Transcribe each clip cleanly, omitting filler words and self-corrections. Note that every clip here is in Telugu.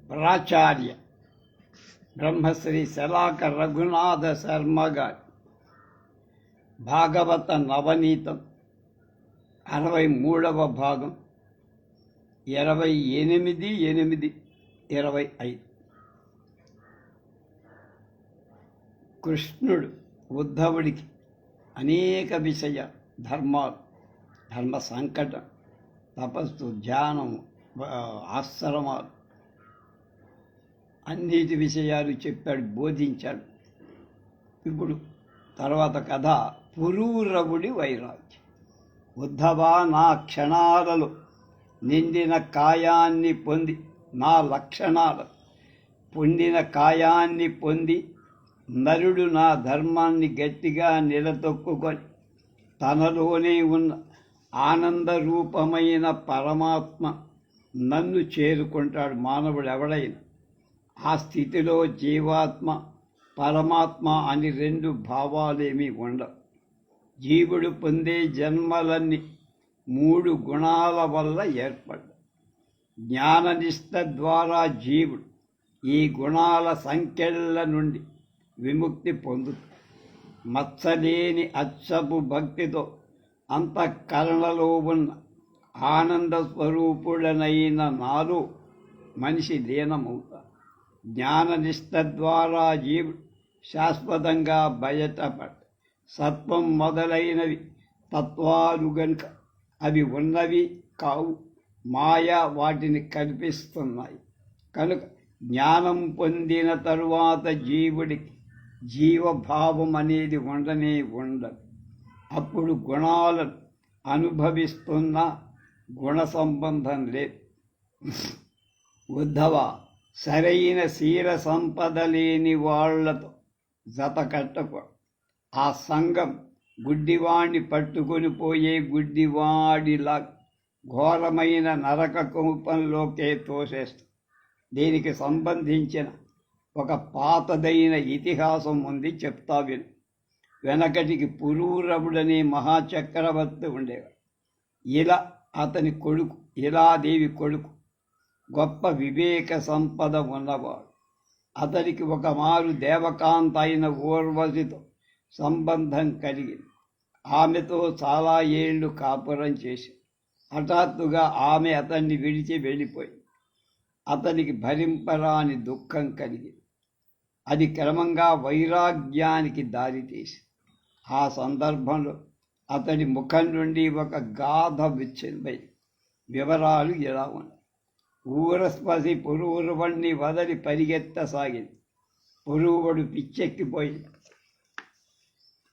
ప్రాచార్య బ్రహ్మశ్రీ శలాక రఘునాథ శర్మ గారి భాగవత నవనీతం 63వ భాగం 28/8/25. కృష్ణుడు ఉద్ధవుడికి అనేక విషయ ధర్మాలు, ధర్మ సంకటం, తపస్సు, ధ్యానం, ఆశ్రమాలు అన్నిటి విషయాలు చెప్పాడు, బోధించాడు. ఇప్పుడు తర్వాత కథ పురూరవుడి వైరాగ్యం. ఉద్ధవా, నా క్షణాలలో నిండిన కాయాన్ని పొంది, నా లక్షణాలు పొందిన కాయాన్ని పొంది నరుడు నా ధర్మాన్ని గట్టిగా నిలదొక్కుకొని తనలోనే ఉన్న ఆనందరూపమైన పరమాత్మ నన్ను చేరుకుంటాడు. మానవుడు ఎవడైనా ఆ స్థితిలో జీవాత్మ, పరమాత్మ అని రెండు భావాలేమీ ఉండవు. జీవుడు పొందే జన్మలన్నీ 3 గుణాల వల్ల ఏర్పడ్డాయి. జ్ఞాననిష్ట ద్వారా జీవుడు ఈ గుణాల సంఖ్యల నుండి విముక్తి పొందుతాడు. మత్సలేని అచ్చపు భక్తితో అంతఃకరణలో ఉన్న ఆనంద స్వరూపుడనైన నాలో మనిషి లీనమవుతాడు. జ్ఞాననిష్ట ద్వారా జీవుడు శాశ్వతంగా బయటపడ. సత్వం మొదలైనవి తత్వాలు గనుక అవి ఉన్నవి కావు, మాయా వాటిని కల్పిస్తున్నాయి. కనుక జ్ఞానం పొందిన తరువాత జీవుడికి జీవభావం అనేది ఉండనే ఉండదు. అప్పుడు గుణాలను అనుభవిస్తున్న గుణ సంబంధం లేదు. ఉద్ధవ, సరైన శీల సంపద లేని వాళ్లతో జత కట్టకూడదు. ఆ సంఘం గుడ్డివాణ్ణి పట్టుకొని పోయే గుడ్డివాడిలా ఘోరమైన నరక కూపంలోకే తోసేస్తుంది. దీనికి సంబంధించిన ఒక పాతదైన ఇతిహాసం ఉంది, చెప్తా విను. వెనకటికి పురూరవుడనే మహాచక్రవర్తి ఉండేవాడు. ఇలా అతని కొడుకు, ఇలాదేవి కొడుకు గొప్ప వివేక సంపద ఉన్నవాడు. అతనికి ఒక మారు దేవకాంత అయిన ఊర్వశితో సంబంధం కలిగింది. ఆమెతో చాలా ఏళ్ళు కాపురం చేసి హఠాత్తుగా ఆమె అతన్ని విడిచి వెళ్ళిపోయింది. అతనికి భరింపరాని దుఃఖం కలిగింది. అది క్రమంగా వైరాగ్యానికి దారితీసి ఆ సందర్భంలో అతడి ముఖం నుండి ఒక గాథ విచ్చింది. వివరాలు ఇలా ఉన్నాయి. ఊరస్పసి పురూరవుణ్ణి వదలి పరిగెత్తసాగింది. పురూరుడు పిచ్చెక్కిపోయి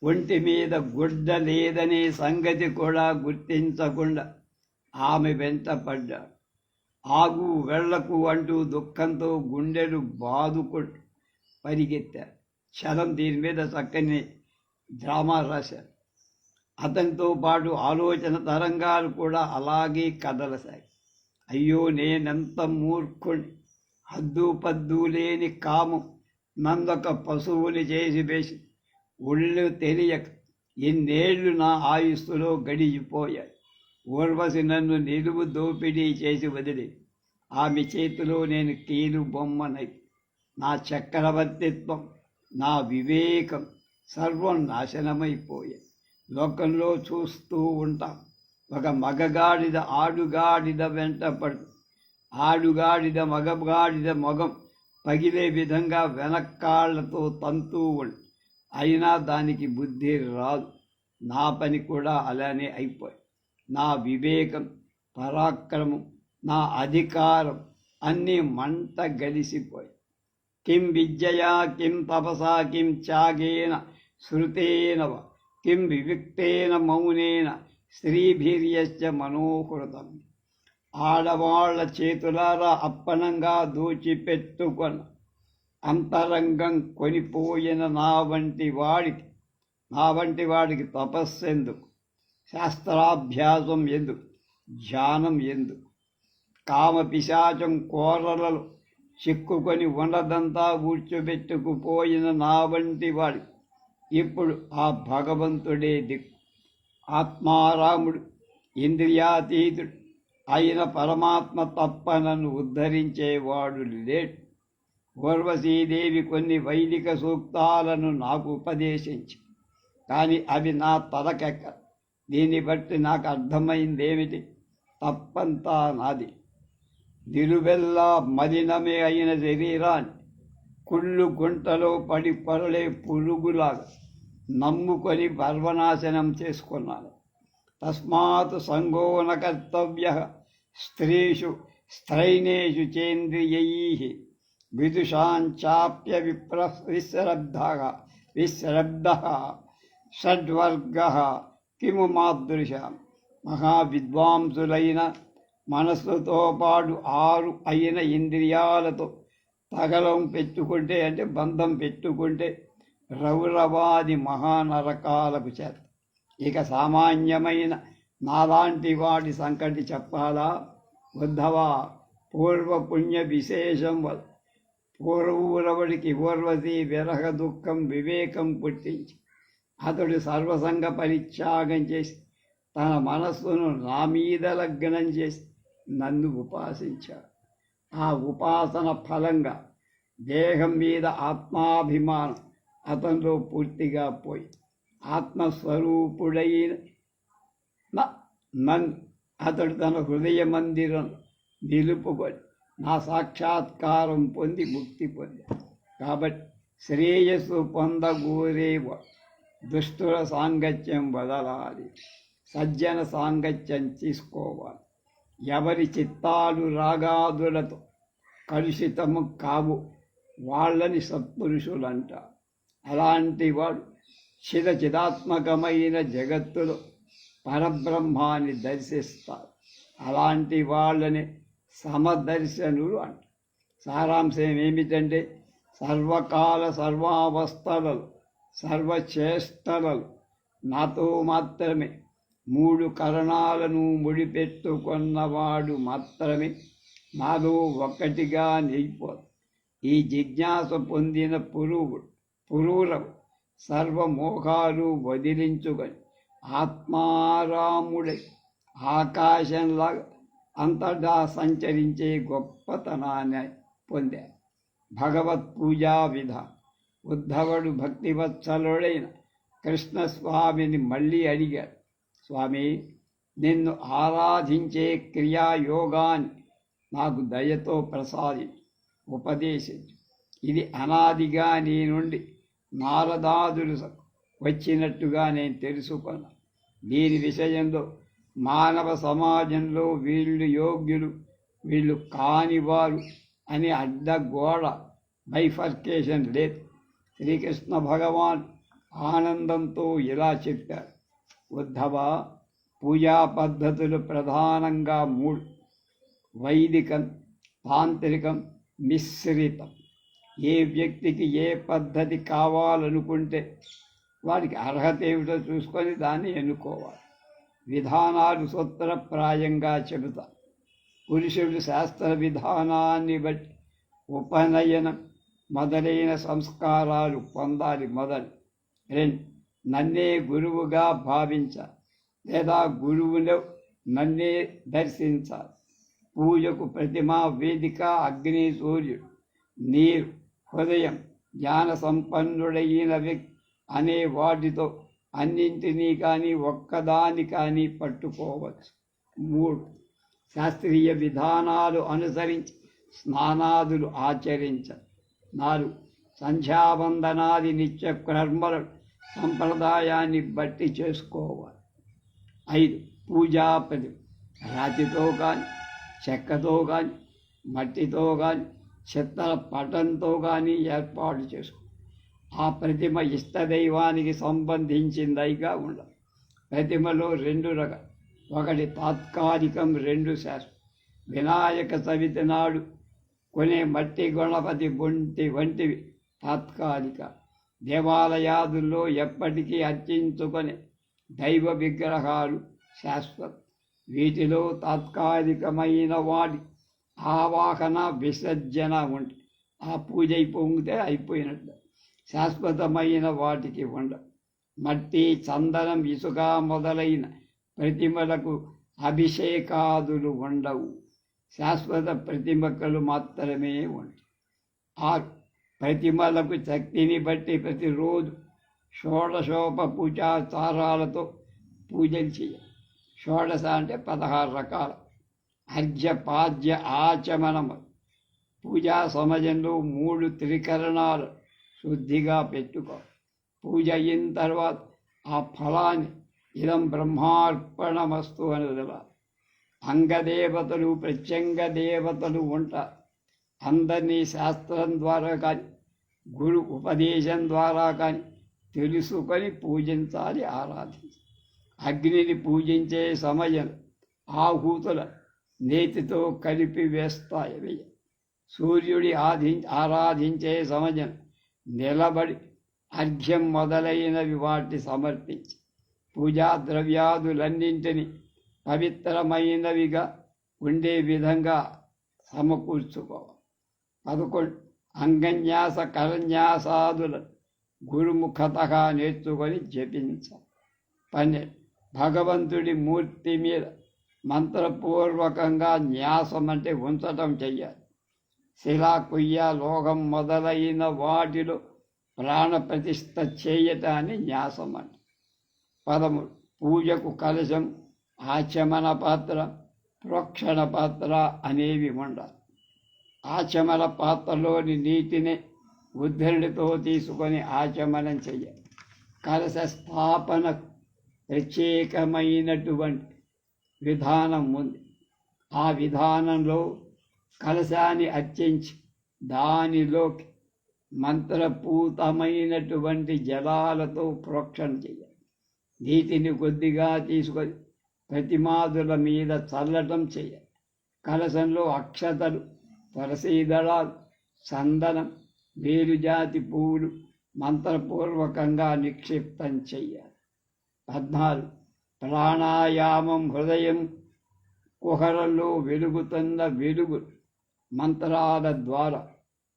ఒంటి మీద గుడ్డ లేదనే సంగతి కూడా గుర్తించకుండా ఆమె వెంట పడ్డాడు. ఆగు, వెళ్లకు అంటూ దుఃఖంతో గుండెలు బాదుకుంటూ పరిగెత్తారు. చలం దీని మీద చక్కని డ్రామా రాశారు. అతనితో పాటు ఆలోచన తరంగాలు కూడా అలాగే కదలసాయి. అయ్యో, నేనెంత మూర్ఖుని! హద్దు పద్దు లేని కామం నందొక పశువుని చేసి వేసి ఒళ్ళు తెలియక ఎన్నేళ్లు నా ఆయుస్సులో గడిచిపోయాయి. ఊర్వశి నన్ను నిలువు దోపిడీ చేసి వదిలి ఆమె చేతిలో నేను కీలు బొమ్మనై. నా చక్రవర్తిత్వం, నా వివేకం సర్వం నాశనమైపోయాయి. లోకంలో చూస్తూ ఉంటాం, ఒక మగగాడిద ఆడుగాడిద వెంట పడు, ఆడుగాడిద మగగాడిద మొగం పగిలే విధంగా వెనక్కాళ్లతో తంతూ ఉండు. అయినా దానికి బుద్ధి రాదు. నా పని కూడా అలానే అయిపోయి. నా వివేకం, పరాక్రమం, నా అధికారం అన్నీ మంట గలిసిపోయి. కిం విద్యయా, కిం తపసా, కిం త్యాగేన శృతేన, కిం వివిక్తేన మౌనేన స్త్రీభీర్యశ్చ మనోహృతం. ఆడవాళ్ల చేతులారా అప్పనంగా దోచిపెట్టుకొన్న అంతరంగం కొనిపోయిన నా వంటి వాడికి తపస్సెందుకు, శాస్త్రాభ్యాసం ఎందుకు, ధ్యానం ఎందుకు? కామపిశాచం కోరలలో చిక్కుకొని ఉన్నదంతా ఊడ్చిపెట్టుకుపోయిన నా వంటి వాడి ఇప్పుడు ఆ భగవంతుడే దిక్కు. ఆత్మారాముడు, ఇంద్రియాతీతుడు, అయిన పరమాత్మ తప్ప నన్ను ఉద్ధరించేవాడు లేడు. ఊర్వశీదేవి కొన్ని వైదిక సూక్తాలను నాకు ఉపదేశించి, కానీ అవి నా తలకెక్క. దీన్ని బట్టి నాకు అర్థమైందేమిటి? తప్పంతా నాది. నిలువెల్లా మలినమే అయిన శరీరాన్ని కుళ్ళు గుంటలో పడి పొరలే పురుగులాగా నమ్ముకొని సర్వనాశనం చేసుకున్నాను. తస్మాత్ సంగోన కర్తవ్య స్త్రీషు స్త్రైణేషు చేంద్రియై విదుషాంచాప్య విశ్రబ్ధ షడ్వర్గ కిము మాదృశం. మహావిద్వాంసులైన మనస్సుతో పాటు 6 అయిన ఇంద్రియాలతో తగలం పెట్టుకుంటే, అంటే బంధం పెట్టుకుంటే రౌరవాది మహానరకాలకు చేత. ఇక సామాన్యమైన నాలాంటి వాడి సంకటి చెప్పాలా? ఉద్ధవా, పూర్వపుణ్య విశేషం వల్ల పూర్వూరవుడికి ఊర్వశి విరహ దుఃఖం వివేకం పుట్టించి అతడు సర్వసంగ పరిత్యాగం చేసి తన మనస్సును నా మీద లగ్నం చేసి నన్ను ఉపాసించాడు. ఆ ఉపాసన ఫలంగా దేహం మీద ఆత్మాభిమానం అతనిలో పూర్తిగా పోయి ఆత్మస్వరూపుడైన నన్ను అతడు తన హృదయ మందిరం నిలుపుకొని నా సాక్షాత్కారం పొంది ముక్తి పొందాడు. కాబట్టి శ్రేయస్సు పొందగోరేవా దుష్టుల సాంగత్యం వదలాలి, సజ్జన సాంగత్యం తీసుకోవాలి. ఎవరి చిత్తాలు రాగాదులతో కలుషితము కావు వాళ్ళని సత్పురుషులంట. అలాంటి వాడు చిదాత్మకమైన జగత్తులో పరబ్రహ్మాన్ని దర్శిస్తారు. అలాంటి వాళ్ళని సమదర్శనులు అంట. సారాంశం ఏమిటంటే, సర్వకాల సర్వావస్థలలో సర్వచేష్టలలో నాతో మాత్రమే 3 కరణాలను ముడిపెట్టుకున్నవాడు మాత్రమే నాలో ఒక్కటిగా నిలిపోదు. ఈ జిజ్ఞాస పొందిన పురూరవు సర్వమోహాలు వదిలించుకొని ఆత్మారాముడై ఆకాశంలాగా అంతటా సంచరించే గొప్పతనాన్ని పొందాడు. భగవత్ పూజా విధానం. ఉద్ధవుడు భక్తివత్సలుడైన కృష్ణస్వామిని మళ్ళీ అడిగాడు, స్వామి, నిన్ను ఆరాధించే క్రియాయోగాన్ని నాకు దయతో ప్రసాదించు, ఉపదేశించు. ఇది అనాదిగా నీ నుండి నారదాదులు వచ్చినట్టుగా నేను తెలుసుకున్నా. దీని విషయంలో మానవ సమాజంలో వీళ్ళు యోగ్యులు, వీళ్ళు కానివారు అని అడ్డగోడ బైఫర్కేషన్ లేదు. శ్రీకృష్ణ భగవాన్ ఆనందంతో ఇలా చెప్పారు, ఉద్ధవ, పూజా పద్ధతులు ప్రధానంగా 3: వైదికం, తాంత్రికం, మిశ్రితం. ఏ వ్యక్తికి ఏ పద్ధతి కావాలనుకుంటే వాడికి అర్హత ఏమిటో చూసుకొని దాన్ని ఎన్నుకోవాలి. విధానాలు సూత్రప్రాయంగా చెబుతా. పురుషుడు శాస్త్ర విధానాన్ని బట్టి ఉపనయనం మొదలైన సంస్కారాలు పొందాలి. 2, నన్నే గురువుగా భావించాలి, లేదా గురువును నన్నే దర్శించాలి. పూజకు ప్రతిమ, వేదిక, అగ్ని, సూర్యుడు, నీరు, హృదయం, జ్ఞాన సంపన్నుడైన వ్యక్తి అనే వాటితో అన్నింటినీ కానీ ఒక్కదాని కానీ పట్టుకోవచ్చు. 3, శాస్త్రీయ విధానాలు అనుసరించి స్నానాదులు ఆచరించాలి. 4, సంధ్యావందనాది నిత్య కర్మలను సంప్రదాయాన్ని బట్టి చేసుకోవాలి. 5, పూజా ప్రతిమ రాతితో కానీ, చెక్కతో కానీ, మట్టితో కానీ, చిత్తల పటంతో కానీ ఏర్పాటు చేసుకో. ఆ ప్రతిమ ఇష్టదైవానికి సంబంధించిందిగా ఉండాలి. ప్రతిమలో 2 రకాలు, ఒకటి తాత్కాలికం, 2 శాశ్వతం. వినాయక చవితి నాడు కొనే మట్టి గణపతి వంటివి తాత్కాలిక. దేవాలయాదుల్లో ఎప్పటికీ అర్చించుకునే దైవ విగ్రహాలు శాశ్వతం. వీటిలో తాత్కాలికమైన వాటి ఆవాహన, విసర్జన ఉంటే ఆ పూజ పొంగితే అయిపోయినట్టు. శాశ్వతమైన వాటికి ఉండవు. మట్టి, చందనం, ఇసుక మొదలైన ప్రతిమలకు అభిషేకాదులు ఉండవు. శాశ్వత ప్రతిమలు మాత్రమే ఉంటాయి. 6 ప్రతిమలకు శక్తిని బట్టి ప్రతిరోజు షోడశోపచారాలతో పూజలు చేయాలి. షోడశ అంటే 16 రకాల అర్ఘ్య పాద్య ఆచమనము. పూజా సమయంలో 3 త్రికరణాలు శుద్ధిగా పెట్టుకో. పూజ అయిన తర్వాత ఆ ఫలాన్ని ఇదం బ్రహ్మార్పణమస్తు అని వదలాలి. అంగదేవతలు ప్రత్యంగ దేవతలు ఉంటారు. అందరినీ శాస్త్రం ద్వారా కానీ గురు ఉపదేశం ద్వారా కానీ తెలుసుకొని పూజించాలి, ఆరాధించాలి. అగ్నిని పూజించే సమయం ఆహూతుల నేతితో కలిపి వేస్తాయి. సూర్యుడి ఆరాధించే సమయం నిలబడి అర్ఘ్యం మొదలైనవి వాటిని సమర్పించి పూజా ద్రవ్యాదులన్నింటినీ పవిత్రమైనవిగా ఉండే విధంగా సమకూర్చుకోవాలి. 11 అంగన్యాస కరన్యాసాదులను గురుముఖత నేర్చుకొని జపించాలి. 12 భగవంతుడి మూర్తి మీద మంత్రపూర్వకంగా న్యాసం అంటే ఉంచటం చెయ్యాలి. శిలా, కుయ్య, లోహం మొదలైన వాటిలో ప్రాణప్రతిష్ఠ చేయటాన్ని న్యాసం అంటే. 13 పూజకు కలశం, ఆచమన పాత్ర, ప్రోక్షణ పాత్ర అనేవి ఉండాలి. ఆచమన పాత్రలోని నీటిని ఉద్ధరణితో తీసుకొని ఆచమనం చెయ్యాలి. కలశ స్థాపన ప్రత్యేకమైనటువంటి విధానం ఉంది. ఆ విధానంలో కలశాన్ని అర్చించి దానిలోకి మంత్రపూతమైనటువంటి జలాలతో ప్రోక్షణ చేయాలి. నీటిని కొద్దిగా తీసుకొని ప్రతిమాదుల మీద చల్లటం చేయాలి. కలశంలో అక్షతలు, తులసీ దళాలు, చందనం, వేరుజాతి పువ్వులు మంత్రపూర్వకంగా నిక్షిప్తం చెయ్యాలి. 14 ప్రాణాయామం. హృదయం కుహరంలో వెలుగుతున్న వెలుగు మంత్రాల ద్వారా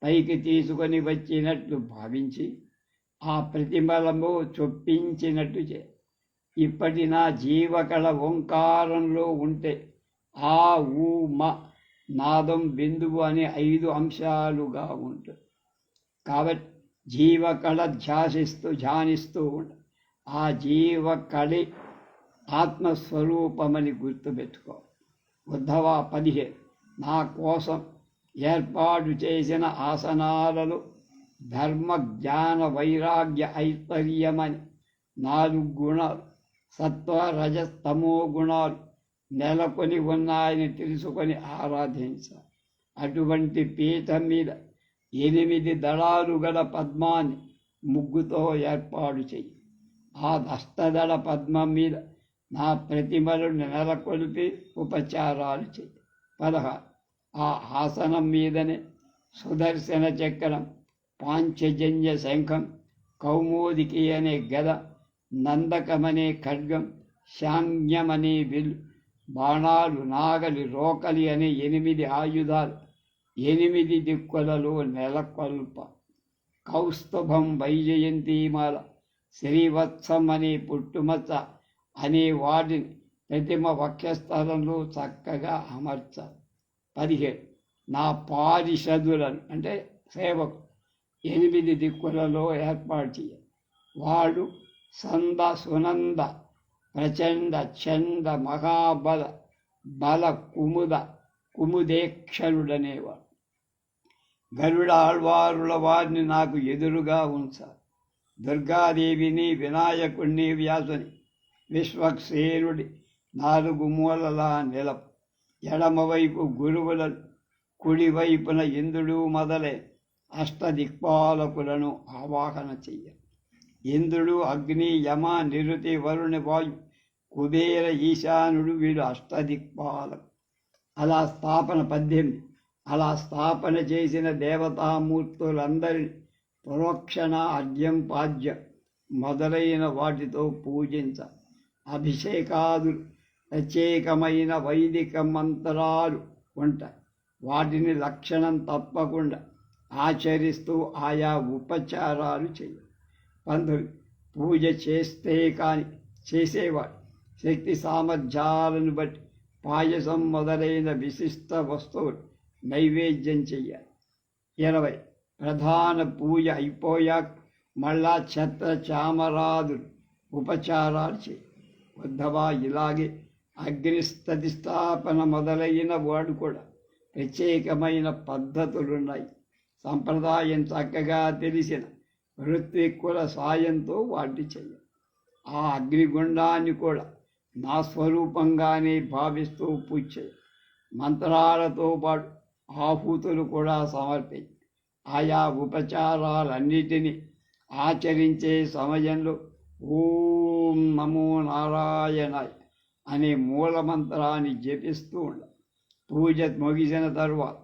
పైకి తీసుకొని వచ్చినట్లు భావించి ఆ ప్రతిమలము చొప్పించినట్టు చే. ఇప్పటి నా జీవకళ ఓంకారంలో ఉంటే ఆ ఊ మ నాదం బిందువు అనే 5 అంశాలుగా ఉంటుంది. కాబట్టి జీవకళ ధ్యానిస్తూ ఉండ. ఆ జీవకళి ఆత్మస్వరూపమని గుర్తుపెట్టుకో. ఉద్ధవ 15 నా కోసం ఏర్పాటు చేసిన ఆసనాలలో ధర్మ, జ్ఞాన, వైరాగ్య, ఐశ్వర్యమని 4 గుణాలు, సత్వ, రజస్తమో గుణాలు నెలకొని ఉన్నాయని తెలుసుకొని ఆరాధించాలి. అటువంటి పీఠం మీద 8 దళాలు గల పద్మాన్ని ముగ్గుతో ఏర్పాటు చెయ్యి. ఆ అష్టదళ పద్మం మీద నా ప్రతిమలను నెలకొల్పి ఉపచారాలు చెయ్యి. 16 ఆ ఆసనం మీదనే సుదర్శన చక్రం, పాంచజన్య శంఖం, కౌమోదికి అనే గద, నందకమనే ఖడ్గం, శాంగ్యమనే విల్లు, బాణాలు, నాగలి, రోకలి అనే 8 ఆయుధాలు 8 దిక్కులలో నెలకొల్ప. కౌస్తుభం, వైజయంతిమాల, శ్రీవత్సం అనే పుట్టుమచ్చ అనే వాటిని ప్రతిమ వక్షస్థలంలో చక్కగా అమర్చాలి. 17 నా పారిషదులను అంటే సేవకు 8 దిక్కులలో ఏర్పాటు చేయాలి. వాళ్ళు సంద, సునంద, ప్రచండ, చండ, మహాబల, బల, కుముద, కుముదేక్షరుడనేవాడు. గరుడ ఆళ్వారుల వారిని నాకు ఎదురుగా ఉంచాలి. దుర్గాదేవిని, వినాయకుడిని, వ్యాసుని, విశ్వక్సేనుడి 4 మూలలా నిలపు. ఎడమవైపు గురువులను, కుడివైపున ఇంద్రుడు మొదలై అష్టదిక్పాలకులను ఆవాహన చెయ్యాలి. ఇంద్రుడు, అగ్ని, యమ, నిరుతి, వరుణ, వాయు, కుబేర, ఈశానుడు వీడు అష్టదిక్పాలకు. అలా స్థాపన 18 అలా స్థాపన చేసిన దేవతామూర్తులందరినీ ప్రోక్షణ, అర్ఘ్యం, పాద్యం మొదలైన వాటితో పూజించాలి. అభిషేకాదులు ప్రత్యేకమైన వైదిక మంత్రాలు ఉంటాయి. వాటిని లక్షణం తప్పకుండా ఆచరిస్తూ ఆయా ఉపచారాలు చేయాలి. 19 పూజ చేస్తే కానీ చేసేవాడు శక్తి సామర్థ్యాలను బట్టి పాయసం మొదలైన విశిష్ట వస్తువులు నైవేద్యం చెయ్యాలి. 20 ప్రధాన పూజ అయిపోయాక మళ్ళా ఛత్ర చామరాదులు ఉపచారాలు చేయి. ఉద్ధవా, ఇలాగే అగ్నిస్థితిస్థాపన మొదలైన వాడు కూడా ప్రత్యేకమైన పద్ధతులున్నాయి. సంప్రదాయం చక్కగా తెలిసిన ఋత్విక్కుల సాయంతో వాటి చేయాలి. ఆ అగ్నిగుండాన్ని కూడా నా స్వరూపంగానే భావిస్తూ పూజ చేయాలి. మంత్రాలతో పాటు ఆహుతులు కూడా సమర్పించి ఆయా ఉపచారాలన్నిటినీ ఆచరించే సమయంలో ఓం నమో నారాయణాయ అనే మూలమంత్రాన్ని జపిస్తూ ఉండాలి. పూజ ముగిసిన తరువాత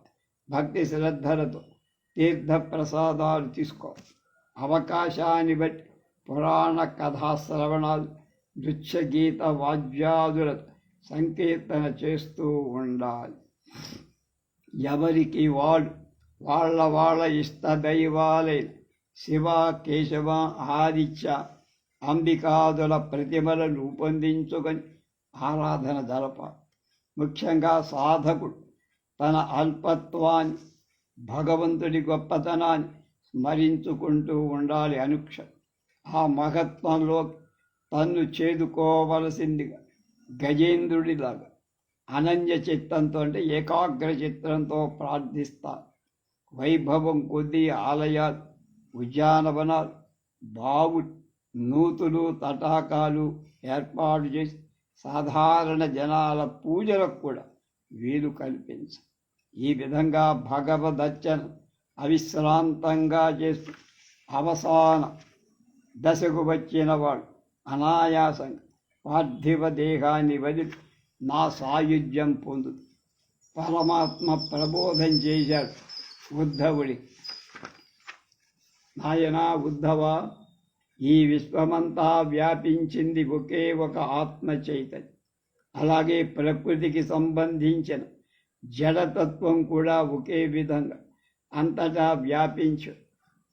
భక్తి శ్రద్ధలతో తీర్థప్రసాదాలు తీసుకోవాలి. అవకాశాన్ని బట్టి పురాణ కథాశ్రవణాలు, నృత్య గీత వాద్యాదులతో సంకీర్తన చేస్తూ ఉండాలి. ఎవరికి వాళ్ళ ఇష్ట దైవాలైన శివ, కేశవ, ఆదిత్య, అంబికాదుల ప్రతిమలను రూపొందించుకొని ఆరాధన జరపాలి. ముఖ్యంగా సాధకుడు తన అల్పత్వాన్ని, భగవంతుడి గొప్పతనాన్ని స్మరించుకుంటూ ఉండాలి. అనుక్షణం ఆ మహత్వంలో తన్ను చేదుకోవలసిందిగా గజేంద్రుడిలాగా అనన్య చిత్తంతో, అంటే ఏకాగ్ర చిత్తంతో ప్రార్థిస్తారు. వైభవం కొద్దీ ఆలయాలు, ఉద్యానవనాలు, బావులు, నూతులు, తటాకాలు ఏర్పాటు చేసి సాధారణ జనాల పూజలకు కూడా వీలు కల్పించాలి. ఈ విధంగా భగవదర్చన అవిశ్రాంతంగా చేస్తూ అవసాన దశకు వచ్చిన వాడు అనాయాసంగా పార్థివ దేహాన్ని వదిలి నా సాయుధ్యం పొందు పరమాత్మ ప్రబోధం చేశాడు ఉద్ధవుడి. నాయనా ఉద్ధవా, ఈ విశ్వమంతా వ్యాపించింది ఒకే ఒక ఆత్మ చైతన్యం. అలాగే ప్రకృతికి సంబంధించిన జడతత్వం కూడా ఒకే విధంగా అంతటా వ్యాపించు.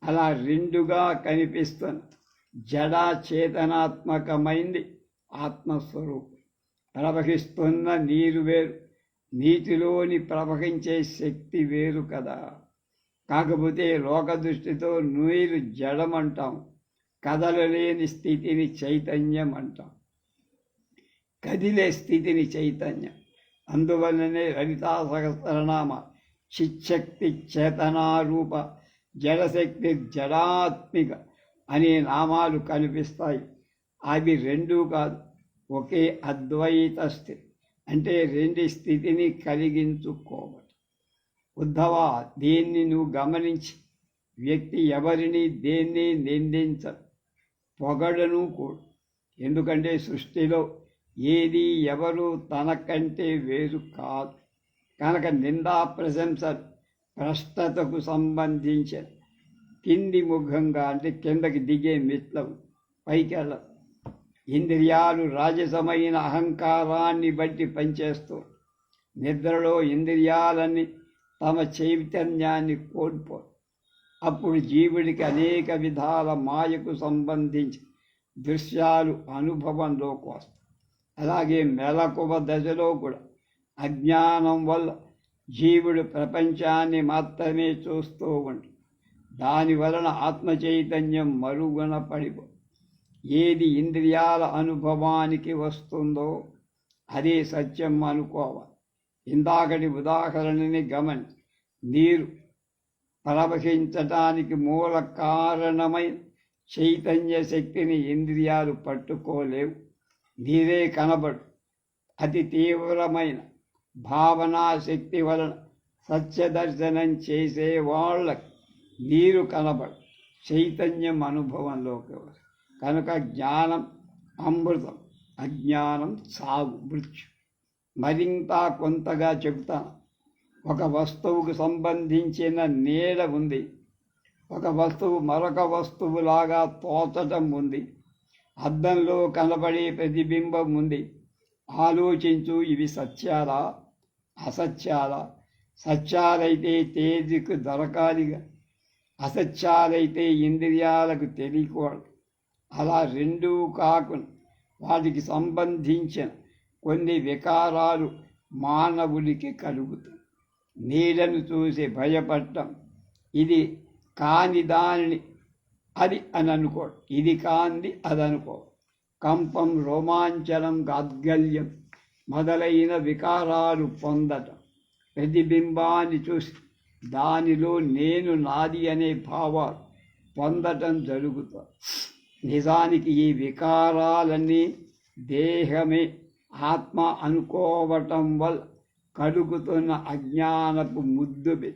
అలా రెండుగా కనిపిస్తున్న జడా చేతనాత్మకమైంది ఆత్మస్వరూపం. ప్రవహిస్తున్న నీరు వేరు, నీటిలోని ప్రవహించే శక్తి వేరు కదా. కాకపోతే లోక దృష్టితో నీరు జడమంటాం, కదలలేని స్థితిని చైతన్యం అంటాం, కదిలే స్థితిని చైతన్యం. అందువల్లనే లలితా సహస్రనామ చిచ్చక్తి చేతనారూప, జడశక్తి జడాత్మిక అనే నామాలు కనిపిస్తాయి. అవి రెండూ కాదు, ఒకే అద్వైత స్థితి, అంటే రెండు స్థితిని కలిగించుకోవటం. ఉద్ధవా, దీన్ని నువ్వు గమనించి వ్యక్తి ఎవరిని దేన్ని నిందించడు, పొగడను కూడా. ఎందుకంటే సృష్టిలో ఏది ఎవరు తనకంటే వేరు కాదు కనుక నిందా ప్రశంసలు భ్రష్టతకు సంబంధించిన కింది ముఖంగా, అంటే కిందకి దిగే మెట్లం, పైకి వెళ్ళదు. ఇంద్రియాలు రాజసమైన అహంకారాన్ని బట్టి పనిచేస్తూ నిద్రలో ఇంద్రియాలన్నీ తమ చైతన్యాన్ని కోల్పోరు. అప్పుడు జీవుడికి అనేక విధాల మాయకు సంబంధించి దృశ్యాలు అనుభవంలోకి వస్తాయి. అలాగే మెలకువ దశలో కూడా అజ్ఞానం వల్ల జీవుడు ప్రపంచాన్ని మాత్రమే చూస్తూ ఉంటాడు. దాని వలన ఆత్మ చైతన్యం మరుగున పడిపో. ఏది ఇంద్రియాల అనుభవానికి వస్తుందో అదే సత్యం అనుకోవాలి. ఇందాకటి ఉదాహరణని గమనించి, నీరు ప్రవహించటానికి మూల కారణమైన చైతన్య శక్తిని ఇంద్రియాలు పట్టుకోలేవు. నీరే కనబడు. అతి తీవ్రమైన భావనా శక్తి వలన సత్యదర్శనం చేసే వాళ్ళకి నీరు కనబడు, చైతన్యం అనుభవంలోకి వస్తుంది. కనుక జ్ఞానం అమృతం, అజ్ఞానం సాగు, మృత్యు. మరింత కొంతగా చెబుతాను. ఒక వస్తువుకు సంబంధించిన నీడ ఉంది, ఒక వస్తువు మరొక వస్తువులాగా తోచటం ఉంది, అద్దంలో కనబడే ప్రతిబింబం ఉంది. ఆలోచించు, ఇవి సత్యాలా అసత్యాలా? సత్యాలైతే తేజీకు దొరకాలిగా, అసత్యాలైతే ఇంద్రియాలకు తెలియకూడదు. అలా రెండూ కాకుండా వాటికి సంబంధించిన కొన్ని వికారాలు మానవుడికి కలుగుతుంది. నీడను చూసి భయపడటం, ఇది కాని దానిని అది అని అనుకోవడం, ఇది కాంది అది అనుకోవడం, కంపం, రోమాంచనం, గాద్గల్యం మొదలైన వికారాలు పొందటం, ప్రతిబింబాన్ని చూసి దానిలో నేను నాది అనే భావాలు పొందటం జరుగుతుంది. నిజానికి ఈ వికారాలన్నీ దేహమే ఆత్మ అనుకోవటం వల్ల కలుగుతున్న అజ్ఞానపు ముద్దుబి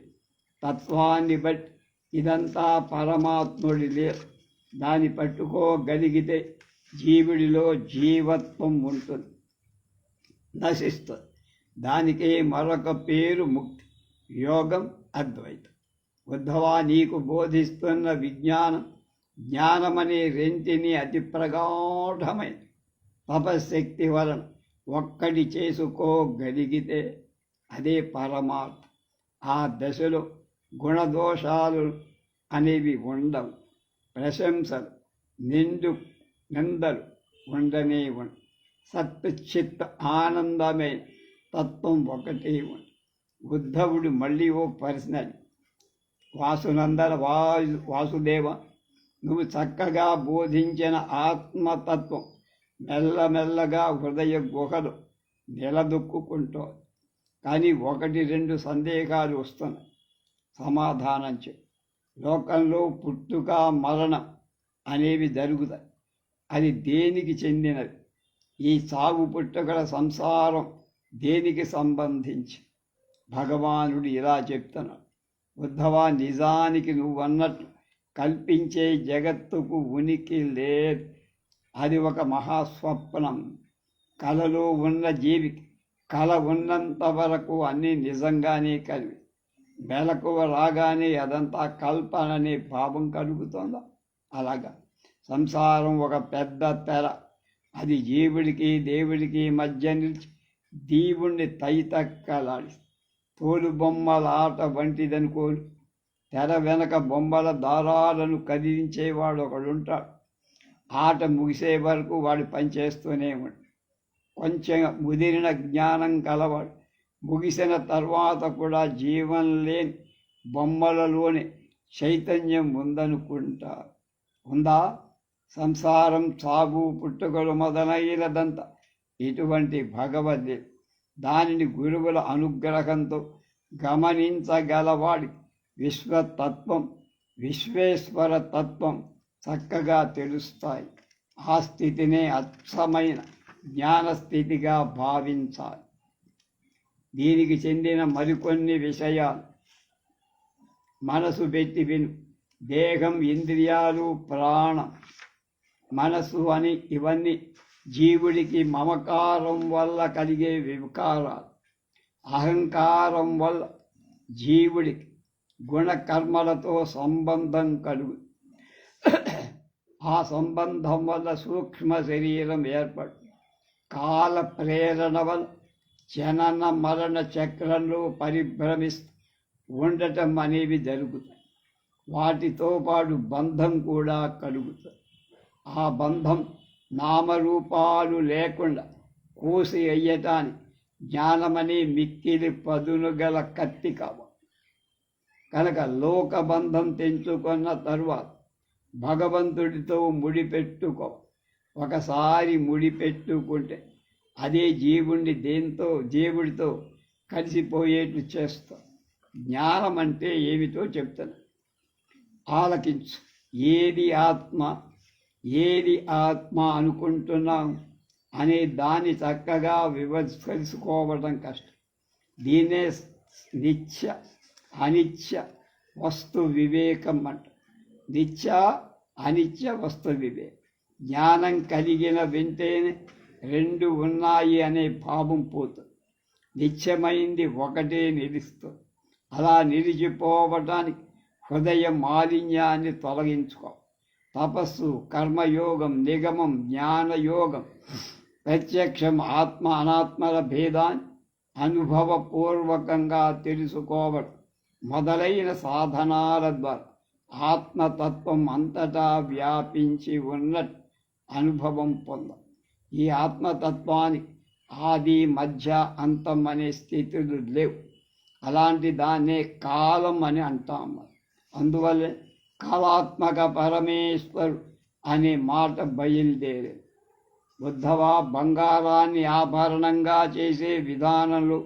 తత్వాన్ని బట్టి ఇదంతా పరమాత్ముడి లేదు. దాన్ని పట్టుకోగలిగితే జీవుడిలో జీవత్వం ఉంటుంది, నశిస్తుంది. దానికే మరొక పేరు ముక్తి, యోగం, అద్వైతం. ఉద్ధవా, నీకు బోధిస్తున్న విజ్ఞానం, జ్ఞానమనే రెంటిని అతి ప్రగాఢమైన తపశక్తి వలన ఒక్కటి చేసుకోగలిగితే అదే పరమాత్మ. ఆ దశలో గుణదోషాలు అనేవి ఉండవు, ప్రశంసలు, నిందలు ఉండనే ఉండవు. సత్చిత్త ఆనందమైన తత్వం ఒకటే ఉంది. ఉద్ధవుడు మళ్ళీ ఓ పర్సనల్, వాసుదేవ, నువ్వు చక్కగా బోధించిన ఆత్మతత్వం మెల్లమెల్లగా హృదయ గుహలు నిలదొక్కుంటోంది. కానీ 1-2 సందేహాలు వస్తున్నాయి. సమాధానం చెప్పు. లోకంలో పుట్టుక, మరణం అనేవి జరుగుతాయి. అది దేనికి చెందినది? ఈ సాగు పుట్టుకల సంసారం దేనికి సంబంధించి? భగవానుడు ఇలా చెప్తున్నాడు, ఉద్ధవా, నిజానికి నువ్వన్నట్లు కల్పించే జగత్తుకు ఉనికి లేదు. అది ఒక మహాస్వప్నం. కలలో ఉన్న జీవికి కల ఉన్నంత వరకు అన్నీ నిజంగానే కలివి. మెలకువ రాగానే అదంతా కల్పననే భావం కలుగుతుందా? అలాగా సంసారం ఒక పెద్ద తెర. అది జీవుడికి దేవుడికి మధ్య నిలిచి దీవుణ్ణి తైతక్కలాడి తోలు బొమ్మల ఆట వంటిదనుకోలు. తెర వెనక బొమ్మల దారాలను కదిలించేవాడు ఒకడుంటాడు. ఆట ముగిసే వరకు వాడు పనిచేస్తూనే ఉంటాడు. కొంచెం ముదిరిన జ్ఞానం కలవాడు ముగిసిన తర్వాత కూడా జీవం లేని బొమ్మలలోనే చైతన్యం ఉందనుకుంటారు. ఉందా? సంసారం, సాగు, పుట్టుకలు మొదలైనదంతా ఇటువంటి భగవద్గీత. దానిని గురువుల అనుగ్రహంతో గమనించగలవాడి విశ్వతత్వం, విశ్వేశ్వర తత్వం చక్కగా తెలుస్తాయి. ఆ స్థితినే అచ్చమైన జ్ఞానస్థితిగా భావించాలి. దీనికి చెందిన మరికొన్ని విషయాలు మనసు పెట్టి విను. దేహం, ఇంద్రియాలు, ప్రాణం, మనసు అని ఇవన్నీ జీవుడికి మమకారం వల్ల కలిగే వికారాలు. అహంకారం వల్ల జీవుడికి గుణకర్మలతో సంబంధం కలుగు. ఆ సంబంధం వల్ల సూక్ష్మ శరీరం ఏర్పడు. కాల ప్రేరణ వల్ల జనన మరణ చక్రంలో పరిభ్రమిస్తూ ఉండటం అనేవి జరుగుతాయి. వాటితో పాటు బంధం కూడా కలుగుతుంది. ఆ బంధం నామరూపాలు లేకుండా కోసి అయ్యటానికి జ్ఞానమనే మిక్కిలి పదును గల కత్తి కావాలి. కనుక లోకబంధం తెంచుకున్న తరువాత భగవంతుడితో ముడిపెట్టుకో. ఒకసారి ముడిపెట్టుకుంటే అదే దేవుడితో కలిసిపోయేట్లు చేస్తాం. జ్ఞానం అంటే ఏమిటో చెప్తాను, ఆలకించు. ఏది ఆత్మ అనుకుంటున్నాం అనే దాన్ని చక్కగా తెలుసుకోవడం కష్టం. దీన్నే నిత్య అనిత్య వస్తు వివేకం అంట. నిత్య అనిత్య వస్తు వివేకం. జ్ఞానం కలిగిన వెంటనే 2 ఉన్నాయి అనే భావం పోతుంది. నిత్యమైంది ఒకటే నిలుస్తుంది. అలా నిలిచిపోవటానికి హృదయ మాలిన్యాన్ని తొలగించుకో. తపస్సు, కర్మయోగం, నిగమం, జ్ఞానయోగం, ప్రత్యక్షం, ఆత్మ అనాత్మల భేదాన్ని అనుభవపూర్వకంగా తెలుసుకోవడం మొదలైన సాధనాల ద్వారా ఆత్మతత్వం అంతటా వ్యాపించి ఉన్నట్టు అనుభవం పొందాం. ఈ ఆత్మతత్వానికి ఆది మధ్య అంతం అనే స్థితులు లేవు. అలాంటి దాన్నే కాలం అని అంటాము. అందువల్ల కాలాత్మక పరమేశ్వరు అనే మాట బయలుదేరే. బుద్ధవా బంగారాన్ని ఆభరణంగా చేసే విధానంలో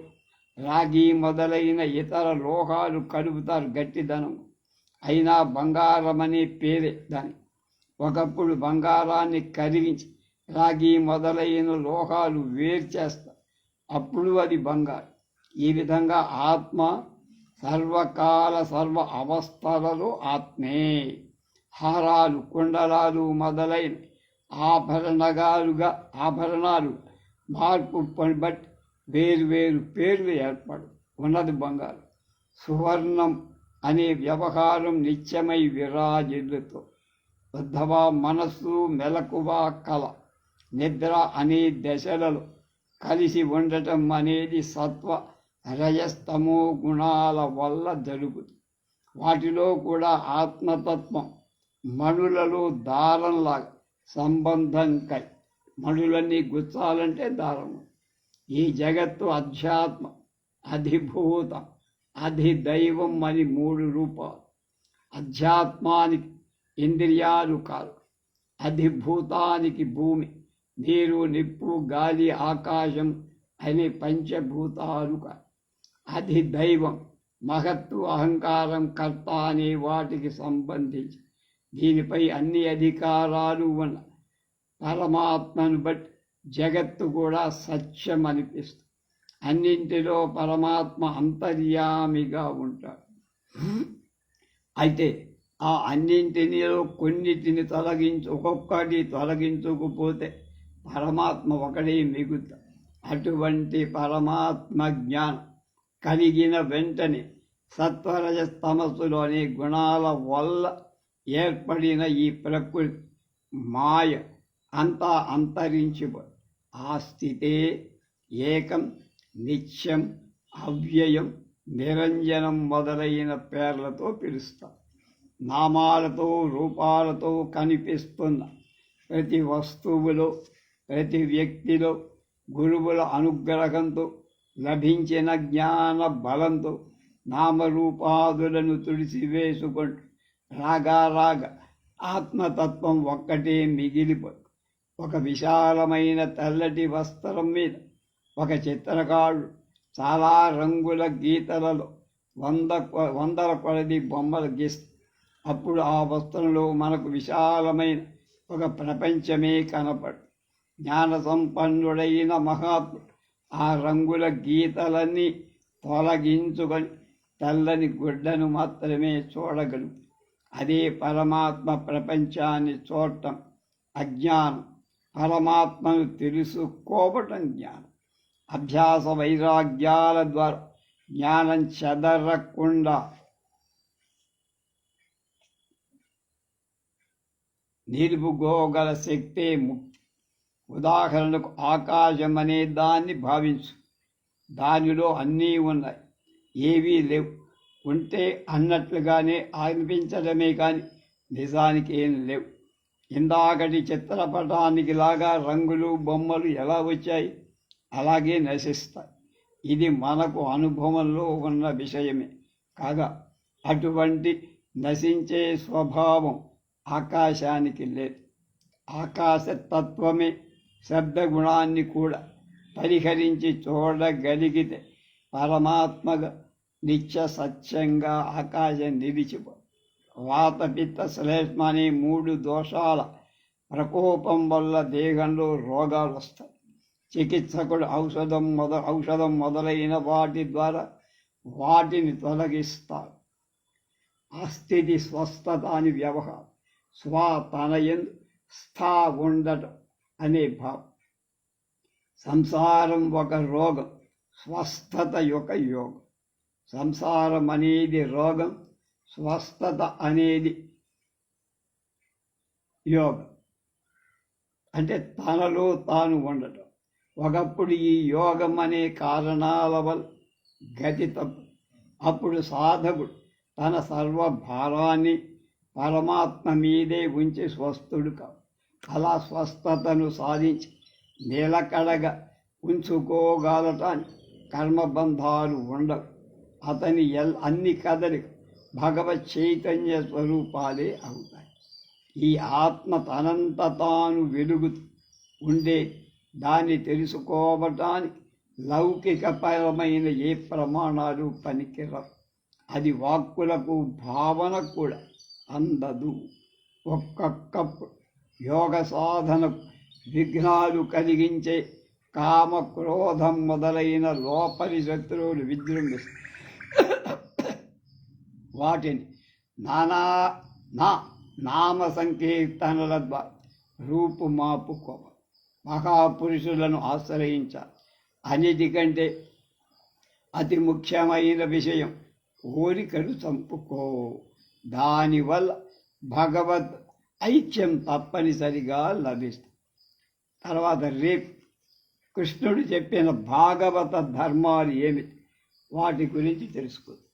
రాగి మొదలైన ఇతర లోహాలు కలుపుతారు గట్టిదనం. అయినా బంగారం అనే పేరే దాని. ఒకప్పుడు బంగారాన్ని కరిగించి రాగి మొదలైన లోహాలు వేరు చేస్తారు, అప్పుడు అది బంగారం. ఈ విధంగా ఆత్మ సర్వకాల సర్వ అవస్థలలో ఆత్మే. హారాలు, కుండలాలు మొదలైన ఆభరణాలు మార్పు బట్టి వేరు పేర్లు ఏర్పడు ఉన్నది బంగారం. సువర్ణం అనే వ్యవహారం నిత్యమై విరాజిల్లుతో. బుద్ధవా మనస్సు, మెలకువ, కళ, నిద్ర అనే దశలలో కలిసి ఉండటం అనేది సత్వ రజస్తమో గుణాల వల్ల జరుగుతుంది. వాటిలో కూడా ఆత్మతత్వం మణులలో దారంలాగా సంబంధంకై. మణులన్నీ గుచ్చాలంటే దారం. ఈ జగత్తు అధ్యాత్మ, అధిభూతం, అధిదైవం అని 3 రూపాలు. అధ్యాత్మానికి ఇంద్రియాలు కాదు, అధిభూతానికి భూమి, నీరు, నిప్పు, గాలి, ఆకాశం అనే పంచభూతాలు కాదు. అధిదైవం మహత్తు, అహంకారం, కర్త అనే వాటికి సంబంధించి దీనిపై అన్ని అధికారాలు ఉన్న పరమాత్మను బట్టి జగత్తు కూడా సత్యం అనిపిస్తుంది. అన్నింటిలో పరమాత్మ అంతర్యామిగా ఉంటాడు. అయితే ఆ అన్నింటిలో కొన్నిటిని ఒక్కొక్కటి తొలగించకపోతే పరమాత్మ ఒకడే మిగులుతాడు. అటువంటి పరమాత్మ జ్ఞానం కలిగిన వెంటనే సత్వరజస్తమస్సులోని గుణాల వల్ల ఏర్పడిన ఈ ప్రకృతి మాయ అంతా అంతరించిపోయి ఆ స్థితే ఏకం, నిత్యం, అవ్యయం, నిరంజనం మొదలైన పేర్లతో పిలుస్తారు. నామాలతో రూపాలతో కనిపిస్తున్న ప్రతి వస్తువులో, ప్రతి వ్యక్తిలో గురువుల అనుగ్రహంతో లభించిన జ్ఞాన బలంతో నామరూపాదులను తుడిసివేసుకుంటూ రాగా ఆత్మతత్వం ఒక్కటే మిగిలిపోయి ఒక విశాలమైన తెల్లటి వస్త్రం మీద ఒక చిత్రకారుడు చాలా రంగుల గీతలలో వందల కొలది బొమ్మలు గీస్తాడు. అప్పుడు ఆ వస్త్రంలో మనకు విశాలమైన ఒక ప్రపంచమే కనపడు. జ్ఞాన సంపన్నుడైన మహాత్ముడు ఆ రంగుల గీతలన్నీ తొలగించుకొని తెల్లని గుడ్డను మాత్రమే చూడగలడు. అదే పరమాత్మ ప్రపంచాన్ని చూడటం అజ్ఞానం, పరమాత్మను తెలుసుకోవటం జ్ఞానం. అభ్యాస వైరాగ్యాల ద్వారా జ్ఞానం చెదరకుండా నిలుపుకోగల శక్తే ముక్తి. ఉదాహరణకు ఆకాశం అనే దాన్ని భావించు. దానిలో అన్నీ ఉన్నాయి, ఏవీ లేవు. ఉంటే అన్నట్లుగానే అనిపించడమే కానీ నిజానికి ఏం లేవు. ఇందాకటి చిత్రపటానికి లాగా రంగులు బొమ్మలు ఎలా వచ్చాయి అలాగే నశిస్తాయి. ఇది మనకు అనుభవంలో ఉన్న విషయమే కాగా అటువంటి నశించే స్వభావం ఆకాశానికి లేదు. ఆకాశతత్వమే శబ్దగుణాన్ని కూడా పరిహరించి చూడగలిగితే పరమాత్మగా నిత్య సత్యంగా ఆకాశం నిలిచిపో. వాతపిత్త శ్లేష్మ అనే 3 దోషాల ప్రకోపం వల్ల దేహంలో రోగాలు వస్తాయి. చికిత్సకుడు ఔషధం మొదలైన వాటి ద్వారా వాటిని తొలగిస్తారు. ఆ స్థితి స్వస్థత అని వ్యవహారం. స్వ తనయందు స్థా ఉండటం అనే భావం. సంసారం ఒక రోగం, స్వస్థత యొక్క యోగం. సంసారం అనేది రోగం, స్వస్థత అనేది యోగం. అంటే తనలో తాను ఉండటం. ఒకప్పుడు ఈ యోగం అనే కారణాల వల్ల గతి తప్పు. అప్పుడు సాధకుడు తన సర్వభారాన్ని పరమాత్మ మీదే ఉంచి స్వస్థుడు కావు. అలా స్వస్థతను సాధించి నిలకడగా ఉంచుకోగలటానికి కర్మబంధాలు ఉండవు. అతని అన్ని కదలిక భగవత్ చైతన్య స్వరూపాలే అవుతాయి. ఈ ఆత్మ తనంత తాను వెలుగు ఉండే దాన్ని తెలుసుకోవటానికి లౌకికపరమైన ఏ ప్రమాణాలు పనికిరావు. అది వాక్కులకు భావనకు కూడా అందదు. ఒక్కొక్కప్పుడు యోగ సాధనకు విఘ్నాలు కలిగించే కామ క్రోధం మొదలైన లోపలి శత్రువులు విజృంభిస్తాయి. వాటిని నామ సంకీర్తనల ద్వారా రూపుమాపుకోవాలి. మహాపురుషులను ఆశ్రయించాలి. అన్నిటికంటే అతి ముఖ్యమైన విషయం కోరికలు చంపుకో. దానివల్ల భగవద్ ఐక్యం తప్పనిసరిగా లభిస్తుంది. తర్వాత రేపు కృష్ణుడు చెప్పిన భాగవత ధర్మాలు ఏమిటి వాటి గురించి తెలుసుకుందాం.